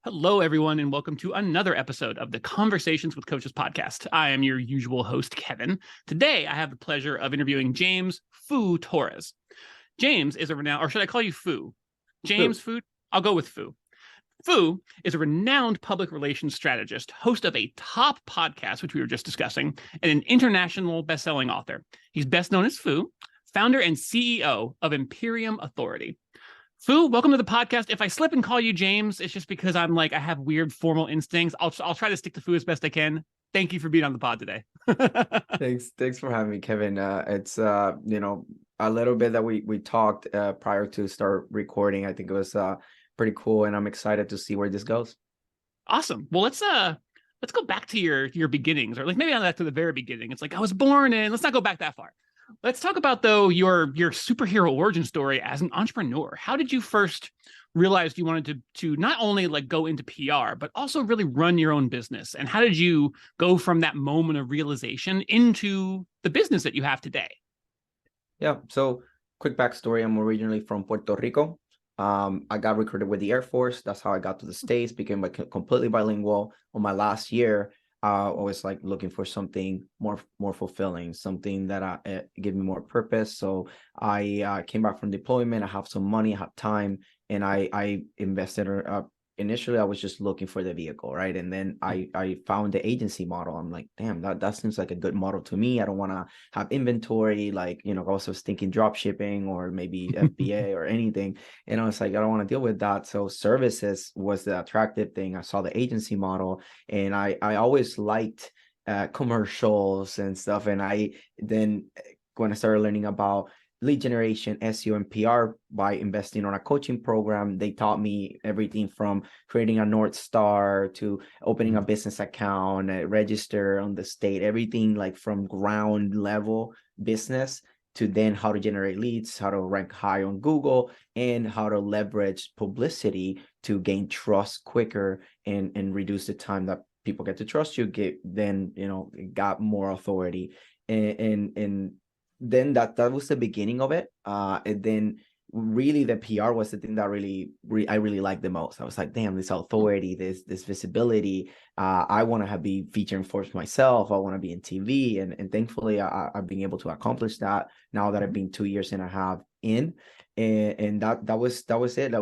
Hello, everyone, and welcome to another episode of the Conversations with Coaches podcast. I am your usual host, Kevin. Today, I have the pleasure of interviewing James Foo Torres. James is a renowned, or should I call you Foo? James Foo? I'll go with Foo. Foo is a renowned public relations strategist, host of a top podcast, which we were just discussing, and an international bestselling author. He's best known as Foo, founder and CEO of Imperium Authority. Foo, welcome to the podcast. If I slip and call you James, it's just because I have weird formal instincts. I'll try to stick to Foo as best I can. Thank you for being on the pod today. Thanks for having me, Kevin. It's a little bit that we talked prior to start recording. I think it was pretty cool, and I'm excited to see where this goes. Awesome. Well, let's go back to your beginnings, or maybe not to the very beginning. It's like I was born in. Let's not go back that far. Let's talk about, though, your superhero origin story as an entrepreneur. How did you first realize you wanted to not only go into PR, but also really run your own business? And how did you go from that moment of realization into the business that you have today? Yeah. So quick backstory. I'm originally from Puerto Rico. I got recruited with the Air Force. That's how I got to the States, became completely bilingual. On my last year, I was looking for something more fulfilling, something that give me more purpose. So I came back from deployment. I have some money, I have time, and I invested. Initially, I was just looking for the vehicle, right? And then I found the agency model. I'm like, damn, that seems like a good model to me. I don't want to have inventory, I was thinking drop shipping or maybe FBA or anything. And I was like, I don't want to deal with that. So services was the attractive thing. I saw the agency model, and I always liked commercials and stuff. And when I started learning about lead generation, SEO, and PR by investing on a coaching program, they taught me everything from creating a North Star to opening a business account, register on the state, everything from ground level business to then how to generate leads, how to rank high on Google, and how to leverage publicity to gain trust quicker and reduce the time that people get to trust you, got more authority. And then that was the beginning of it. And then really the PR was the thing that I really liked the most. I was like, damn, this authority, this visibility. I want to be featuring for myself. I want to be in TV. And thankfully I've been able to accomplish that now that I've been 2.5 years in. And that was it.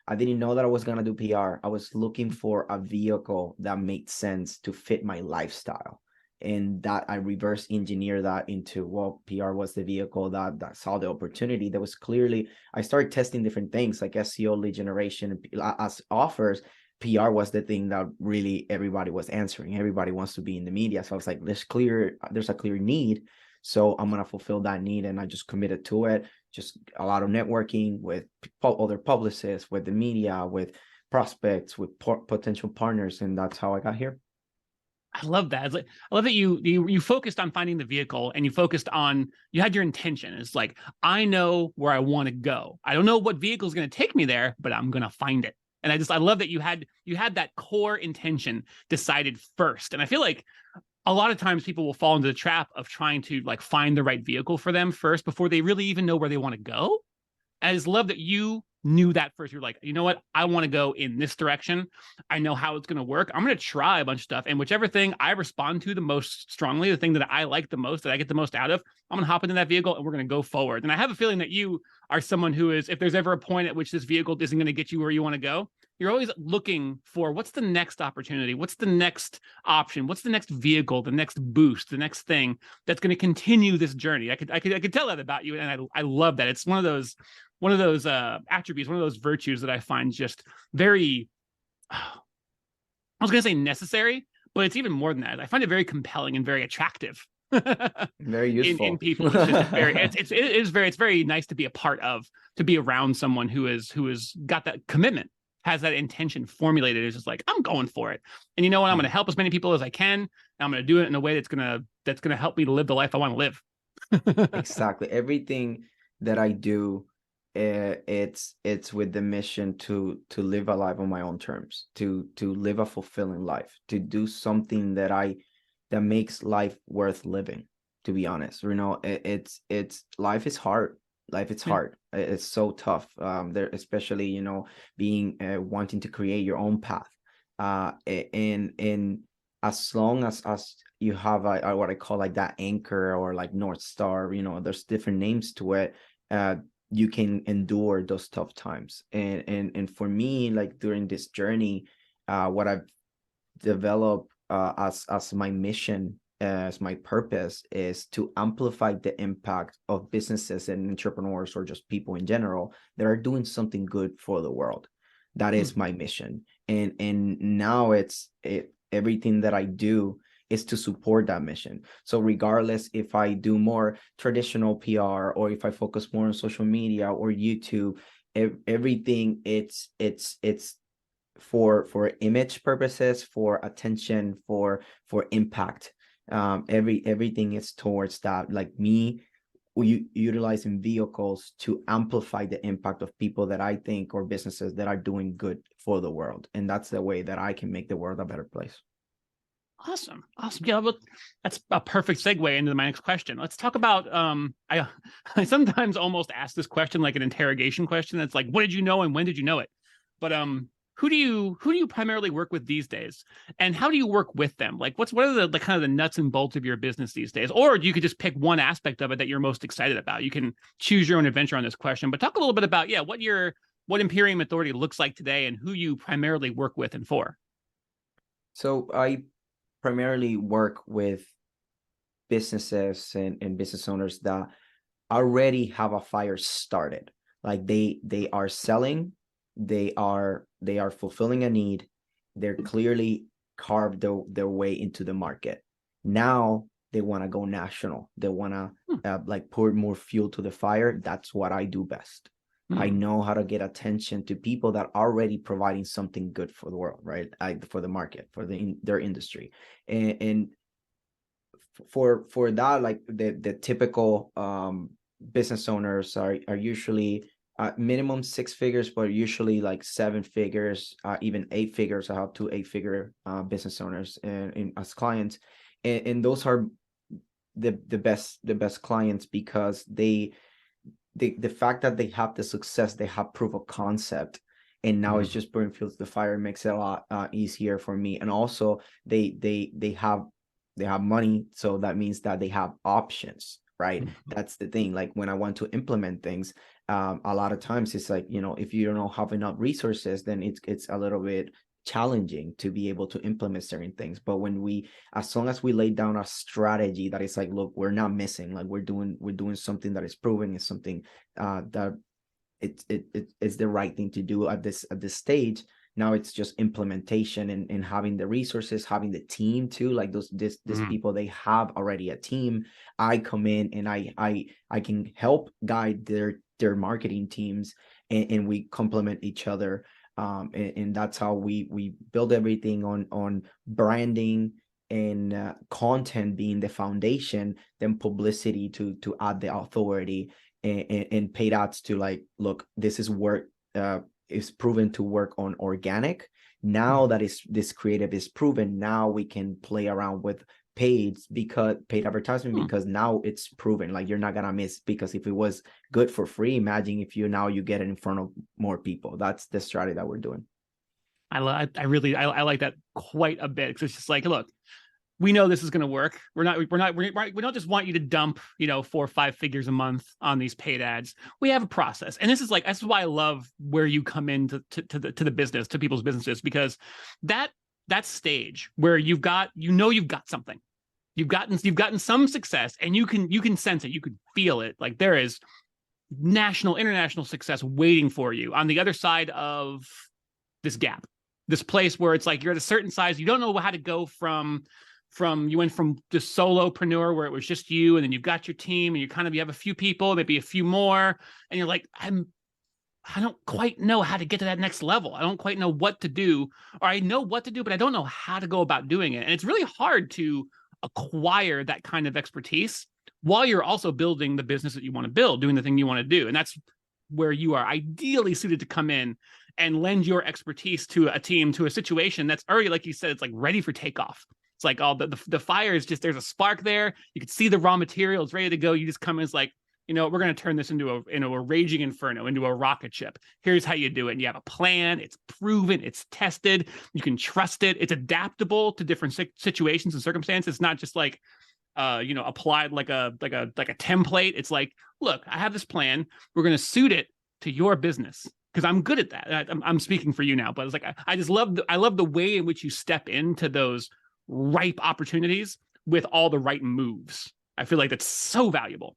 I didn't know that I was going to do PR. I was looking for a vehicle that made sense to fit my lifestyle. And that I reverse engineer that into, PR was the vehicle that saw the opportunity. That was clearly, I started testing different things like SEO, lead generation as offers. PR was the thing that really everybody was answering. Everybody wants to be in the media. So I was like, there's a clear need. So I'm going to fulfill that need. And I just committed to it. Just a lot of networking with other publicists, with the media, with prospects, with potential partners. And that's how I got here. I love that. I love that you focused on finding the vehicle, and you had your intention. It's like, I know where I want to go. I don't know what vehicle is going to take me there, but I'm going to find it. And I love that you had that core intention decided first. And I feel like a lot of times people will fall into the trap of trying to find the right vehicle for them first before they really even know where they want to go. And I just love that you knew that first. You're like, you know what? I want to go in this direction. I know how it's going to work. I'm going to try a bunch of stuff. And whichever thing I respond to the most strongly, the thing that I like the most, that I get the most out of, I'm going to hop into that vehicle and we're going to go forward. And I have a feeling that you are someone who is, if there's ever a point at which this vehicle isn't going to get you where you want to go, you're always looking for what's the next opportunity? What's the next option? What's the next vehicle, the next boost, the next thing that's going to continue this journey? I could tell that about you. And I love that. It's one of those attributes, one of those virtues that I find just very, I was going to say necessary, but it's even more than that. I find it very compelling and very attractive. Very useful in people. It's very nice to be a part of, to be around someone who has got that commitment, has that intention formulated. It's just like, I'm going for it. And you know what? I'm going to help as many people as I can. And I'm going to do it in a way that's going to help me to live the life I want to live. Exactly. Everything that I do, it's with the mission to live a life on my own terms, to live a fulfilling life, to do something that makes life worth living. To be honest, it's life is hard. life is Yeah. hard. It's so tough. There, especially, being wanting to create your own path. And as long as you have what I call like that anchor or like North Star, there's different names to it. You can endure those tough times. And for me, like during this journey, what I've developed as my mission, as my purpose, is to amplify the impact of businesses and entrepreneurs, or just people in general, that are doing something good for the world. That is my mission. And now everything that I do is to support that mission. So regardless if I do more traditional PR, or if I focus more on social media or YouTube, everything, it's for image purposes, for attention, for impact. Everything is towards that, like me utilizing vehicles to amplify the impact of people that I think, or businesses that are doing good for the world. And that's the way that I can make the world a better place. Awesome. Yeah, well, that's a perfect segue into my next question. Let's talk about I sometimes almost ask this question like an interrogation question. That's like, what did you know and when did you know it? But who do you primarily work with these days, and how do you work with them? Like, what are the kind of the nuts and bolts of your business these days? Or you could just pick one aspect of it that you're most excited about. You can choose your own adventure on this question, but talk a little bit about what Imperium Authority looks like today and who you primarily work with and for. So I primarily work with businesses and business owners that already have a fire started. Like they are selling, they are fulfilling a need, they're clearly carved their way into the market. Now they want to go national. They want to like pour more fuel to the fire. That's what I do best. I know how to get attention to people that are already providing something good for the world, right? For the market, for their industry. And for that, like the typical business owners are usually minimum 6 figures, but usually like 7 figures, even 8 figures. I have 2 8-figure business owners and as clients, and those are the best clients, because the fact that they have the success, they have proof of concept, and now it's just burning fuel to the fire, makes it a lot easier for me. And also they have money, so that means that they have options, right? That's the thing. Like when I want to implement things, a lot of times it's like, if you don't have enough resources, then it's a little bit challenging to be able to implement certain things. But as long as we lay down a strategy that is like, look, we're not missing, like we're doing something that is proven, is something that it's the right thing to do at this stage. Now it's just implementation and having the resources, having the team too. Like these people, they have already a team. I come in and I can help guide their marketing teams, and we complement each other. And that's how we build everything on branding and content being the foundation, then publicity to add the authority, and paid ads to, like, look, this is work is proven to work on organic. Now that this creative is proven, now we can play around with paid advertisement, because now it's proven. Like, you're not gonna miss, because if it was good for free, imagine if you get it in front of more people. That's the strategy that we're doing. I like that quite a bit, because it's just like, look, we know this is going to work. We don't just want you to dump, 4 or 5 figures a month on these paid ads. We have a process. And this is why I love where you come into the business, to people's businesses, because that stage where you've got something, you've gotten some success, and you can sense it. You can feel it. Like, there is national, international success waiting for you on the other side of this gap, this place where it's like, you're at a certain size. You don't know how to go from you went from just solopreneur, where it was just you, and then you've got your team, and you have a few people, maybe a few more, and you're like, I don't quite know how to get to that next level. I don't quite know what to do, or I know what to do, but I don't know how to go about doing it. And it's really hard to acquire that kind of expertise while you're also building the business that you want to build, doing the thing you want to do. And that's where you are ideally suited to come in and lend your expertise to a team, to a situation that's already, like you said, it's like ready for takeoff. It's like all the fire is just, there's a spark there. You can see the raw material, it's ready to go. You just come in, it's like, we're going to turn this into a raging inferno, into a rocket ship. Here's how you do it. And you have a plan. It's proven. It's tested. You can trust it. It's adaptable to different situations and circumstances. It's not just like, applied like a template. It's like, look, I have this plan. We're going to suit it to your business because I'm good at that. I'm speaking for you now, but it's like, I just love the way in which you step into those ripe opportunities with all the right moves. I feel like that's so valuable.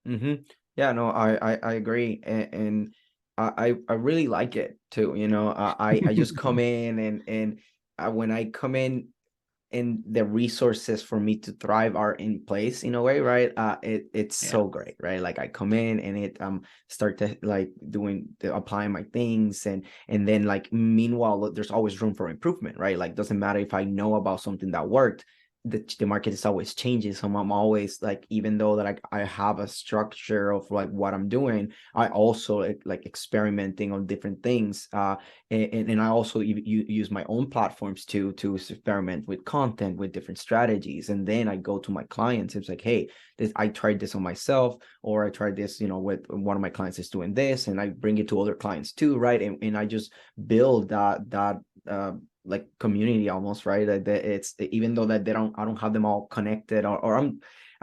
Mm-hmm. Yeah, no, I agree, and I really like it too. I just come in, and when I come in, and the resources for me to thrive are in place in a way, right? It's so great, right? Like I come in and it start to like applying my things, and then like meanwhile there's always room for improvement, right? Like doesn't matter if I know about something that worked, the market is always changing, so I'm always like, even though that I have a structure of like what I'm doing, I also like experimenting on different things, and I also use my own platforms to experiment with content, with different strategies, and then I go to my clients. It's like, hey, I tried this on myself, or I tried this, with one of my clients is doing this, and I bring it to other clients too, right? And I just build that like community almost, right? That it's, even though that I don't have them all connected, or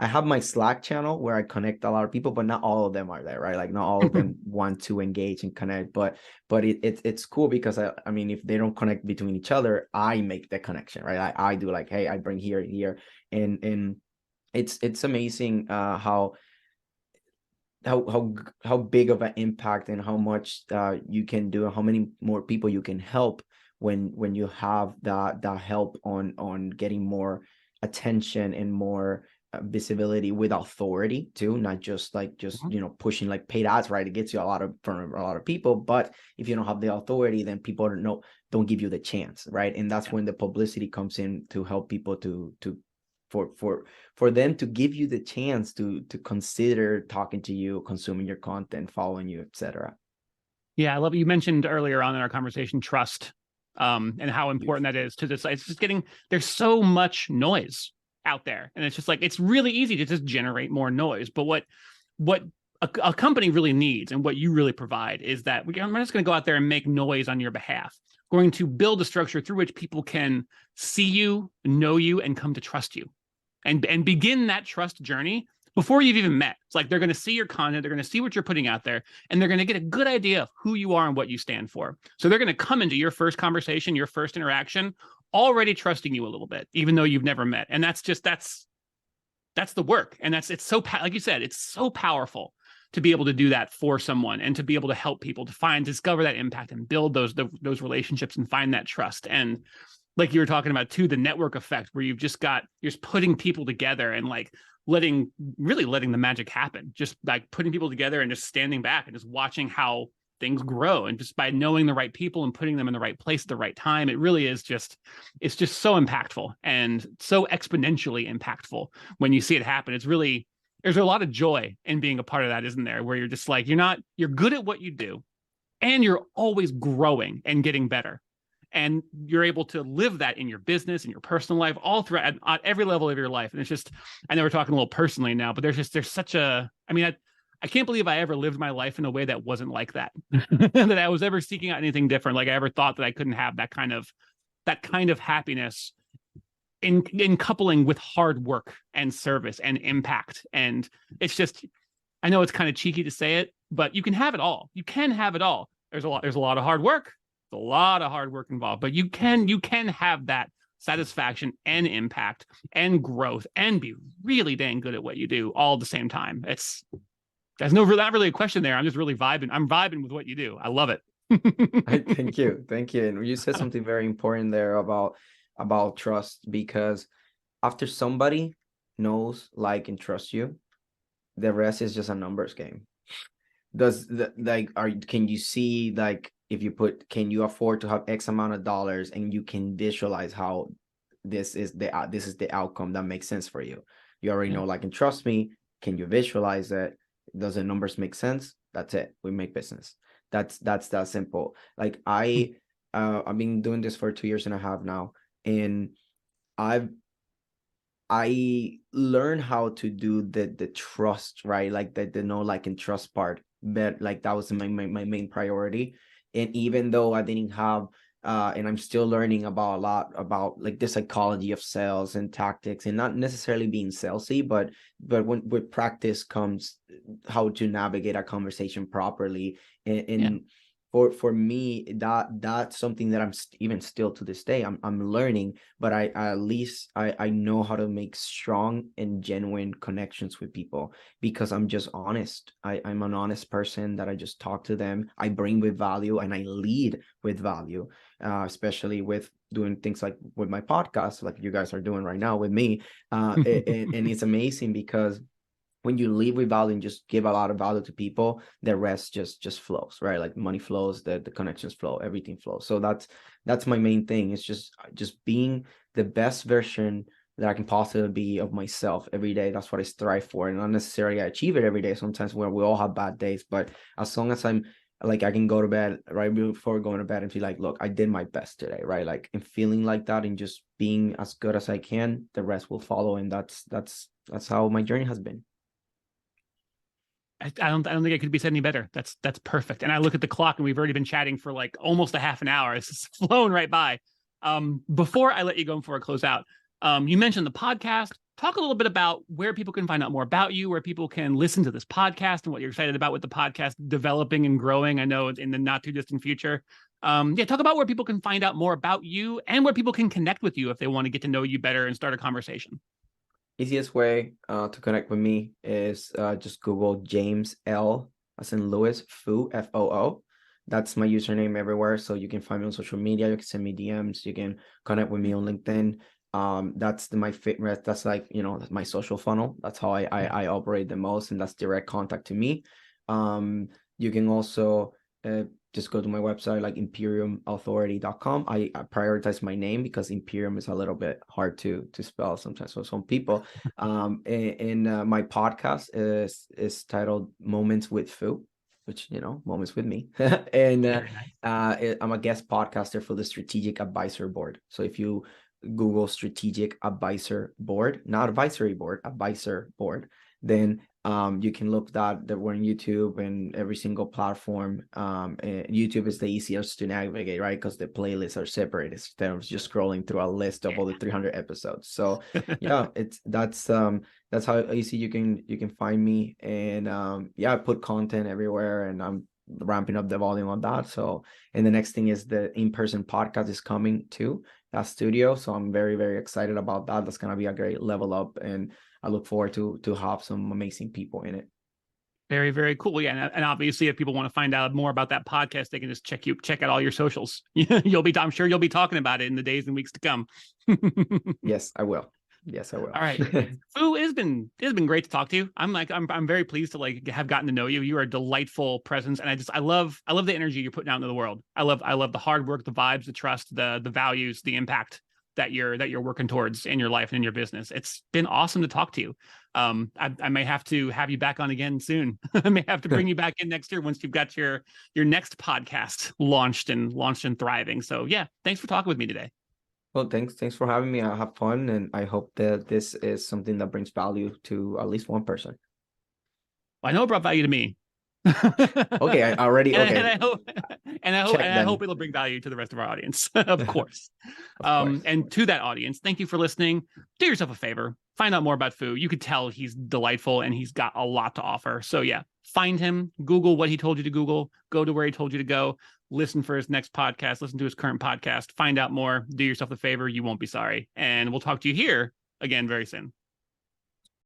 I have my Slack channel where I connect a lot of people, but not all of them are there, right? Like not all of them want to engage and connect, but it's cool because I mean, if they don't connect between each other, I make the connection, right? I do, like, hey, I bring here and here, and it's amazing how big of an impact and how much you can do, and how many more people you can help when you have that help on getting more attention and more visibility with authority too, not just pushing like paid ads, right? It gets you from a lot of people, but if you don't have the authority, then people don't give you the chance, right? And that's when the publicity comes in to help people for them to give you the chance to consider talking to you, consuming your content, following you, etc. Yeah, I love it. You mentioned earlier on in our conversation trust, and how important that is to this. It's just there's so much noise out there, and it's just like, it's really easy to just generate more noise. But what a company really needs, and what you really provide, is that we're just going to go out there and make noise on your behalf. We're going to build a structure through which people can see you, know you, and come to trust you, and begin that trust journey before you've even met. It's like, they're going to see your content, they're going to see what you're putting out there, and they're going to get a good idea of who you are and what you stand for. So they're going to come into your first conversation, your first interaction, already trusting you a little bit, even though you've never met. And that's the work. And it's so, like you said, it's so powerful to be able to do that for someone, and to be able to help people to discover that impact and build those relationships and find that trust. And like you were talking about too, the network effect, where you're just putting people together, and like letting the magic happen, just like putting people together and just standing back and just watching how things grow. And just by knowing the right people and putting them in the right place at the right time, it really is it's just so impactful, and so exponentially impactful when you see it happen. There's a lot of joy in being a part of that, isn't there? Where you're just like, you're good at what you do, and you're always growing and getting better. And you're able to live that in your business and your personal life, all throughout, at every level of your life. And it's just, I know we're talking a little personally now, but there's such a, I mean, I can't believe I ever lived my life in a way that wasn't like that, that I was ever seeking out anything different. Like I ever thought that I couldn't have that kind of happiness in coupling with hard work and service and impact. And it's just, I know it's kind of cheeky to say it, but you can have it all. You can have it all. There's a lot of hard work. A lot of hard work involved, but you can have that satisfaction and impact and growth, and be really dang good at what you do all at the same time. There's not really a question there. I'm just really vibing. I'm vibing with what you do. I love it. Thank you. And you said something very important there about trust, because after somebody knows, like, and trusts you, the rest is just a numbers game. Can you see, like, if you can you afford to have X amount of dollars, and you can visualize how this is the outcome that makes sense for you. You already know, like, and trust me. Can you visualize it? Does the numbers make sense? That's it. We make business. That's that simple. Like I've been doing this for 2.5 years now, and I've I learned how to do the trust, right? Like the know, like, and trust part. But like that was my main priority. And even though I didn't have and I'm still learning about a lot about like the psychology of sales and tactics, and not necessarily being salesy, but when with practice comes how to navigate a conversation properly. Yeah. And for me, that's something that I'm even still to this day I'm learning, but I at least I know how to make strong and genuine connections with people, because I'm just honest. I'm an honest person that I just talk to them. I bring with value and I lead with value, especially with doing things like with my podcast, like you guys are doing right now with me. And it's amazing because when you lead with value and just give a lot of value to people, the rest just flows, right? Like money flows, the connections flow, everything flows. So that's my main thing. It's just being the best version that I can possibly be of myself every day. That's what I strive for, and not necessarily I achieve it every day. Sometimes where we all have bad days, but as long as I'm like, I can go to bed right before going to bed and feel like, look, I did my best today, right? Like, and feeling like that and just being as good as I can, the rest will follow. And that's how my journey has been. I don't think it could be said any better. That's perfect. And I look at the clock and we've already been chatting for like almost a half an hour. It's just flown right by. Before I let you go for a closeout, you mentioned the podcast. Talk a little bit about where people can find out more about you, where people can listen to this podcast, and what you're excited about with the podcast developing and growing. I know in the not too distant future. Talk about where people can find out more about you and where people can connect with you if they want to get to know you better and start a conversation. Easiest way to connect with me is just Google James L, as in Louis, Foo, Foo. That's my username everywhere. So you can find me on social media. You can send me DMs. You can connect with me on LinkedIn. That's my fitness. That's like, that's my social funnel. That's how I operate the most, and that's direct contact to me. You can also just go to my website, like imperiumauthority.com. I prioritize my name because Imperium is a little bit hard to spell sometimes for some people. And my podcast is titled Moments with Foo, which, moments with me. And I'm a guest podcaster for the Strategic Advisor Board. So if you Google Strategic Advisor Board, not advisory board, advisor board, then you can look that we're on YouTube and every single platform. And YouTube is the easiest to navigate, right? Because the playlists are separated instead of just scrolling through a list of all the 300 episodes. So yeah, that's how easy you can find me. And I put content everywhere, and I'm ramping up the volume on that. So, and the next thing is the in-person podcast is coming to that studio. So I'm very, very excited about that. That's gonna be a great level up, and I look forward to have some amazing people in it. Very, very cool. Yeah, and obviously, if people want to find out more about that podcast, they can just check out all your socials. I'm sure you'll be talking about it in the days and weeks to come. Yes, I will. Yes, I will. All right, Foo, it's been great to talk to you. I'm very pleased to like have gotten to know you. You are a delightful presence, and I love the energy you're putting out into the world. I love the hard work, the vibes, the trust, the values, the impact that you're working towards in your life and in your business. It's been awesome to talk to you. I may have to have you back on again soon. I may have to bring you back in next year once you've got your next podcast launched and thriving. So yeah, thanks for talking with me today. Well, thanks for having me. I have fun, and I hope that this is something that brings value to at least one person. Well, I know it brought value to me. Okay, I already okay. And I hope it'll bring value to the rest of our audience, of course. And to that audience, thank you for listening. Do yourself a favor, find out more about Foo. You could tell he's delightful and he's got a lot to offer. So yeah, find him, Google what he told you to Google, go to where he told you to go, listen for his next podcast, listen to his current podcast, find out more, do yourself a favor. You won't be sorry. And we'll talk to you here again very soon.